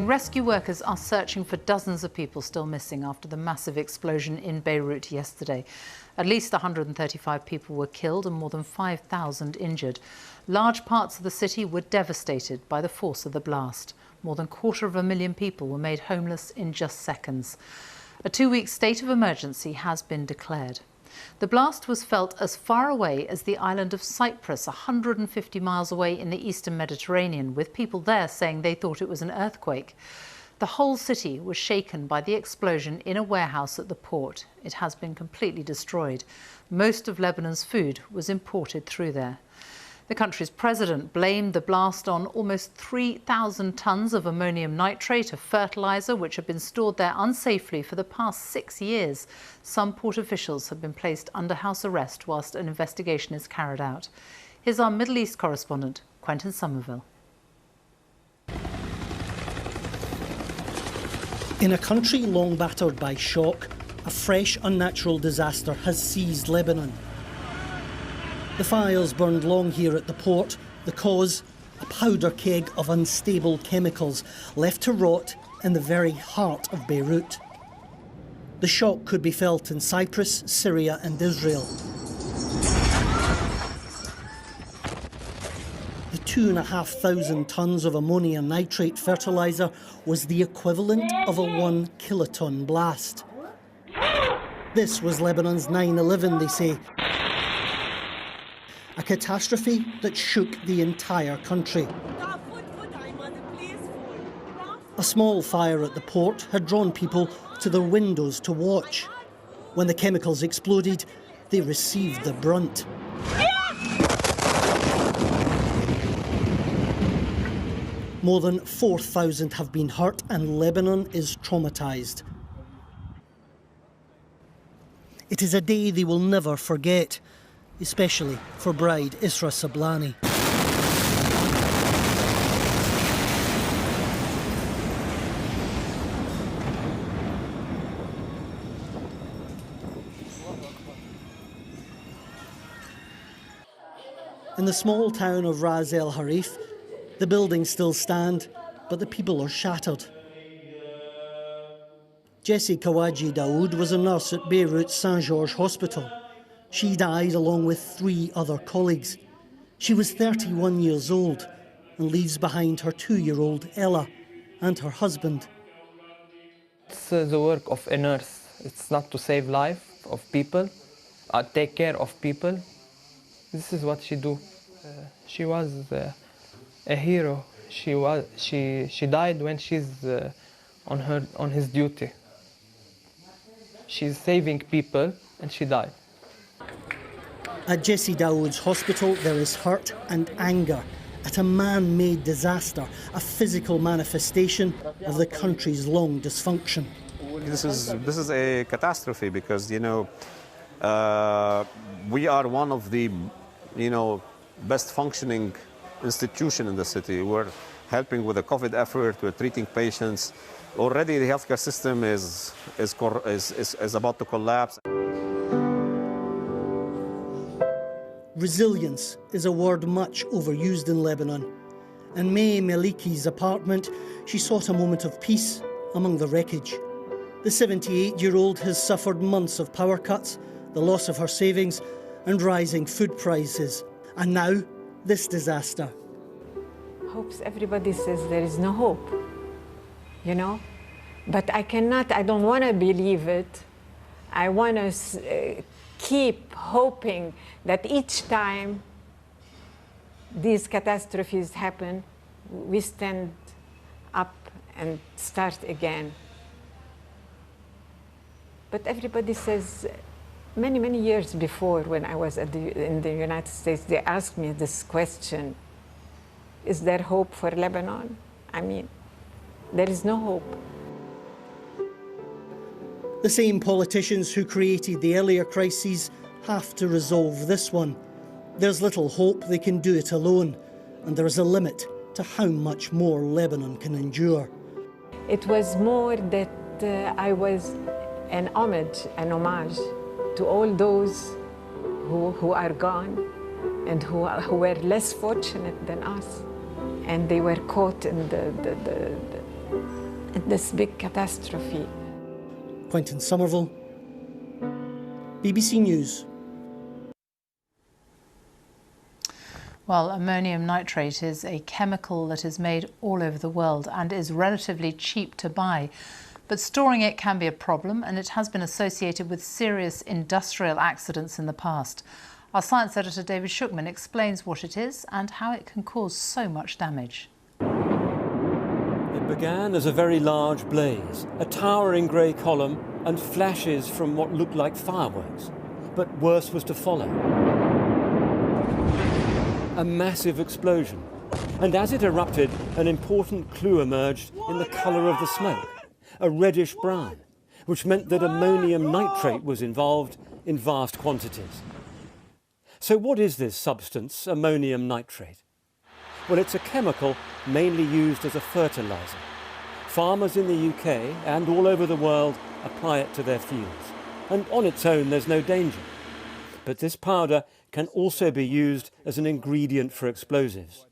rescue workers are searching for dozens of people still missing after the massive explosion in Beirut yesterday. At least 135 people were killed and more than 5,000 injured. Large parts of the city were devastated by the force of the blast. More than 250,000 people were made homeless in just seconds. A 2-week state of emergency has been declared. The blast was felt as far away as the island of Cyprus, 150 miles away in the eastern Mediterranean, with people there saying they thought it was an earthquake. The whole city was shaken by the explosion in a warehouse at the port. It has been completely destroyed. Most of Lebanon's food was imported through there. The country's president blamed the blast on almost 3,000 tons of ammonium nitrate, a fertiliser which had been stored there unsafely for the past 6 years. Some port officials have been placed under house arrest whilst an investigation is carried out. Here's our Middle East correspondent, Quentin Somerville. In a country long battered by shock, a fresh unnatural disaster has seized Lebanon. The fires burned long here at the port. The cause, a powder keg of unstable chemicals left to rot in the very heart of Beirut. The shock could be felt in Cyprus, Syria and Israel. The 2,500 tonnes of ammonium nitrate fertiliser was the equivalent of a 1 kiloton blast. This was Lebanon's 9/11, they say. A catastrophe that shook the entire country. A small fire at the port had drawn people to their windows to watch. When the chemicals exploded, they received the brunt. More than 4,000 have been hurt and Lebanon is traumatised. It is a day they will never forget, especially for bride Isra Sablani. In the small town of Ras El Harif, the buildings still stand, but the people are shattered. Jessie Kawaji Daoud was a nurse at Beirut's St. George Hospital. She died along with 3 other colleagues. She was 31 years old and leaves behind her 2-year-old Ella and her husband. It's the work of a nurse. It's not to save life of people, take care of people. This is what she do. She was a hero. She died when she's on his duty. She's saving people and she died. At Jessie Daoud's hospital, there is hurt and anger at a man-made disaster, a physical manifestation of the country's long dysfunction. This is a catastrophe because, you know, we are one of the, best functioning institution in the city. We're helping with the COVID effort, we're treating patients. Already the healthcare system is about to collapse. Resilience is a word much overused in Lebanon. In May Maliki's apartment, she sought a moment of peace among the wreckage. The 78-year-old has suffered months of power cuts, the loss of her savings and rising food prices. And now, this disaster. Hopes, everybody says there is no hope, But I don't want to believe it. I want to keep hoping that each time these catastrophes happen, we stand up and start again. But everybody says, many years before, when I was in the United States, they asked me this question: is there hope for Lebanon? I mean, there is no hope. The same politicians who created the earlier crises have to resolve this one. There's little hope they can do it alone, and there is a limit to how much more Lebanon can endure. It was more that I was an homage to all those who are gone and who were less fortunate than us. And they were caught in the this big catastrophe. Quentin Somerville, BBC News. Well, ammonium nitrate is a chemical that is made all over the world and is relatively cheap to buy. But storing it can be a problem, and it has been associated with serious industrial accidents in the past. Our science editor David Shookman explains what it is and how it can cause so much damage. It began as a very large blaze, a towering grey column and flashes from what looked like fireworks. But worse was to follow. A massive explosion. And as it erupted, an important clue emerged in the colour of the smoke, a reddish brown, which meant that ammonium nitrate was involved in vast quantities. So what is this substance, ammonium nitrate? Well, it's a chemical mainly used as a fertiliser. Farmers in the UK and all over the world apply it to their fields. And on its own, there's no danger. But this powder can also be used as an ingredient for explosives.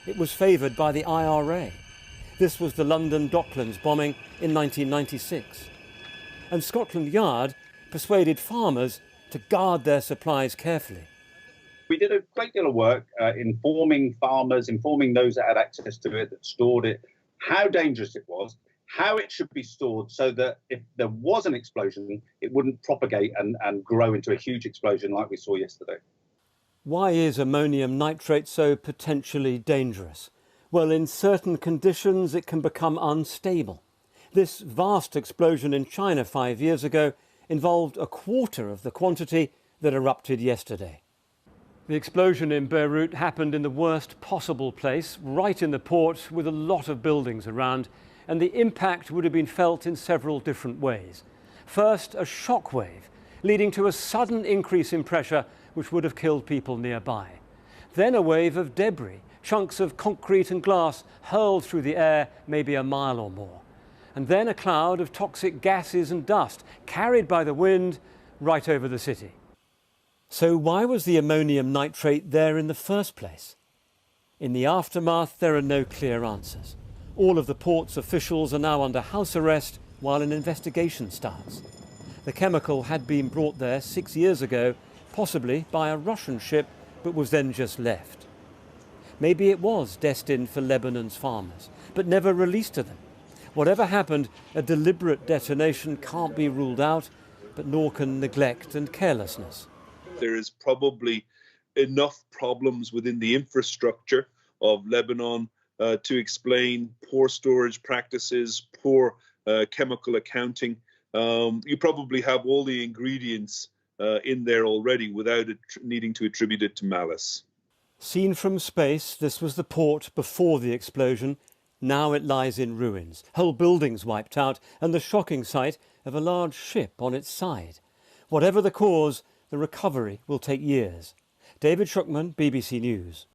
It was favoured by the IRA. This was the London Docklands bombing in 1996. And Scotland Yard persuaded farmers to guard their supplies carefully. We did a great deal of work informing farmers, informing those that had access to it, that stored it, how dangerous it was, how it should be stored so that if there was an explosion, it wouldn't propagate and grow into a huge explosion like we saw yesterday. Why is ammonium nitrate so potentially dangerous? Well, in certain conditions, it can become unstable. This vast explosion in China 5 years ago involved a quarter of the quantity that erupted yesterday. The explosion in Beirut happened in the worst possible place, right in the port with a lot of buildings around, and the impact would have been felt in several different ways. First, a shock wave, leading to a sudden increase in pressure which would have killed people nearby. Then a wave of debris, chunks of concrete and glass hurled through the air maybe a mile or more. And then a cloud of toxic gases and dust carried by the wind right over the city. So why was the ammonium nitrate there in the first place? In the aftermath, there are no clear answers. All of the port's officials are now under house arrest while an investigation starts. The chemical had been brought there 6 years ago, possibly by a Russian ship, but was then just left. Maybe it was destined for Lebanon's farmers, but never released to them. Whatever happened, a deliberate detonation can't be ruled out, but nor can neglect and carelessness. There is probably enough problems within the infrastructure of Lebanon to explain poor storage practices, poor chemical accounting. You probably have all the ingredients in there already without it needing to attribute it to malice. Seen from space, this was the port before the explosion. Now it lies in ruins, whole buildings wiped out, and the shocking sight of a large ship on its side. Whatever the cause, the recovery will take years. David Shookman, BBC News.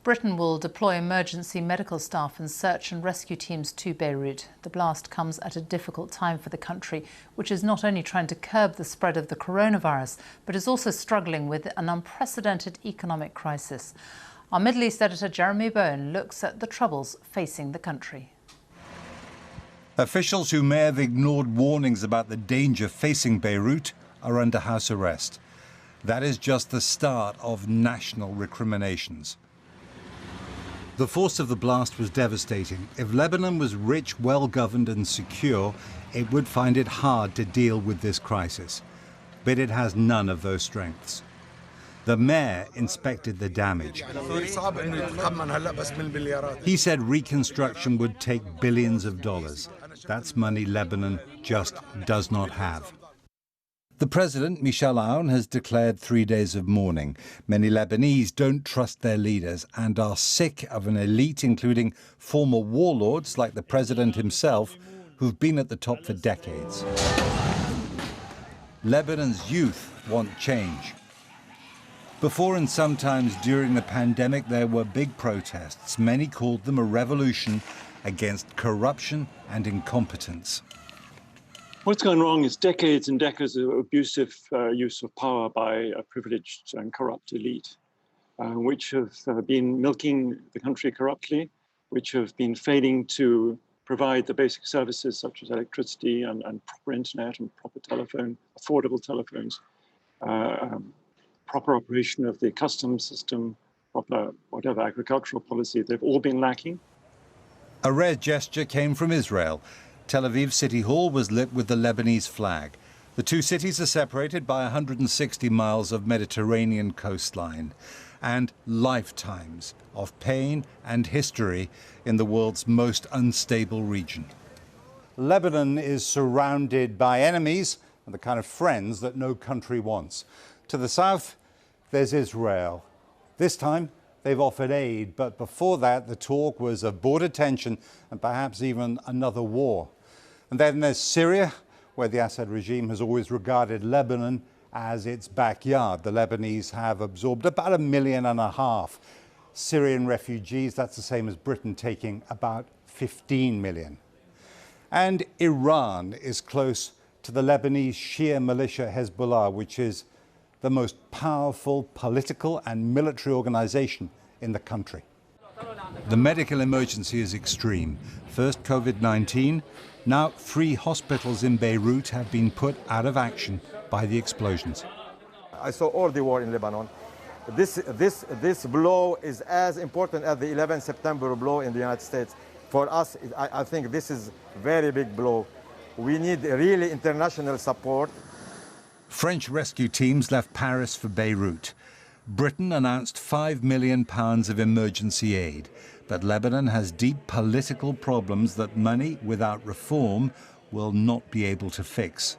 Britain will deploy emergency medical staff and search and rescue teams to Beirut. The blast comes at a difficult time for the country, which is not only trying to curb the spread of the coronavirus, but is also struggling with an unprecedented economic crisis. Our Middle East editor Jeremy Bowen looks at the troubles facing the country. Officials who may have ignored warnings about the danger facing Beirut are under house arrest. That is just the start of national recriminations. The force of the blast was devastating. If Lebanon was rich, well-governed and secure, it would find it hard to deal with this crisis. But it has none of those strengths. The mayor inspected the damage. He said reconstruction would take billions of dollars. That's money Lebanon just does not have. The president, Michel Aoun, has declared 3 days of mourning. Many Lebanese don't trust their leaders and are sick of an elite, including former warlords like the president himself, who've been at the top for decades. Lebanon's youth want change. Before and sometimes during the pandemic, there were big protests. Many called them a revolution against corruption and incompetence. What's gone wrong is decades and decades of abusive use of power by a privileged and corrupt elite, which have been milking the country corruptly, which have been failing to provide the basic services such as electricity and proper internet and proper telephone, affordable telephones, proper operation of the customs system, proper whatever agricultural policy. They've all been lacking. A rare gesture came from Israel. Tel Aviv City Hall was lit with the Lebanese flag. The two cities are separated by 160 miles of Mediterranean coastline and lifetimes of pain and history in the world's most unstable region. Lebanon is surrounded by enemies and the kind of friends that no country wants. To the south, there's Israel. This time, they've offered aid, but before that, the talk was of border tension and perhaps even another war. And then there's Syria, where the Assad regime has always regarded Lebanon as its backyard. The Lebanese have absorbed about 1.5 million Syrian refugees. That's the same as Britain taking about 15 million. And Iran is close to the Lebanese Shia militia Hezbollah, which is the most powerful political and military organization in the country. The medical emergency is extreme. First COVID-19, now 3 hospitals in Beirut have been put out of action by the explosions. I saw all the war in Lebanon. This blow is as important as the 11 September blow in the United States. For us, I think this is a very big blow. We need really international support. French rescue teams left Paris for Beirut. Britain announced £5 million of emergency aid, but Lebanon has deep political problems that money without reform will not be able to fix.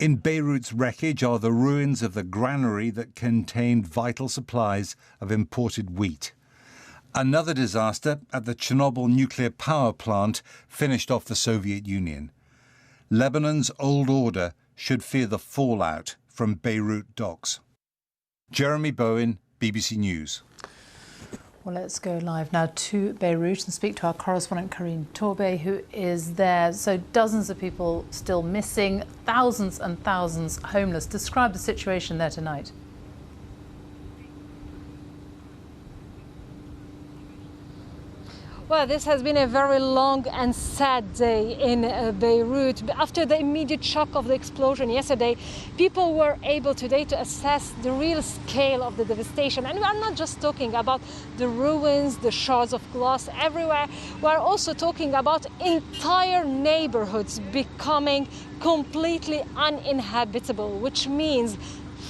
In Beirut's wreckage are the ruins of the granary that contained vital supplies of imported wheat. Another disaster at the Chernobyl nuclear power plant finished off the Soviet Union. Lebanon's old order should fear the fallout from Beirut docks. Jeremy Bowen, BBC News. Well, let's go live now to Beirut and speak to our correspondent Karine Torbey, who is there. So dozens of people still missing, thousands and thousands homeless. Describe the situation there tonight. Well, this has been a very long and sad day in Beirut. After the immediate shock of the explosion yesterday, people were able today to assess the real scale of the devastation. And we are not just talking about the ruins, the shards of glass everywhere. We are also talking about entire neighborhoods becoming completely uninhabitable, which means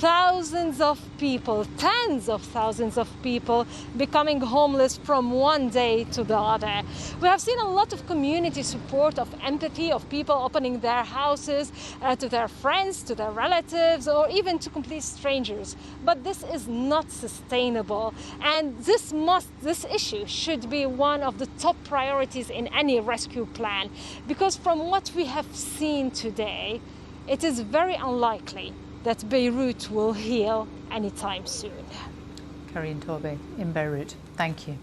thousands of people, tens of thousands of people becoming homeless from one day to the other. We have seen a lot of community support, of empathy, of people opening their houses to their friends, to their relatives, or even to complete strangers. But this is not sustainable. And this issue should be one of the top priorities in any rescue plan. Because from what we have seen today, it is very unlikely that Beirut will heal anytime soon. Karine Torbey in Beirut. Thank you.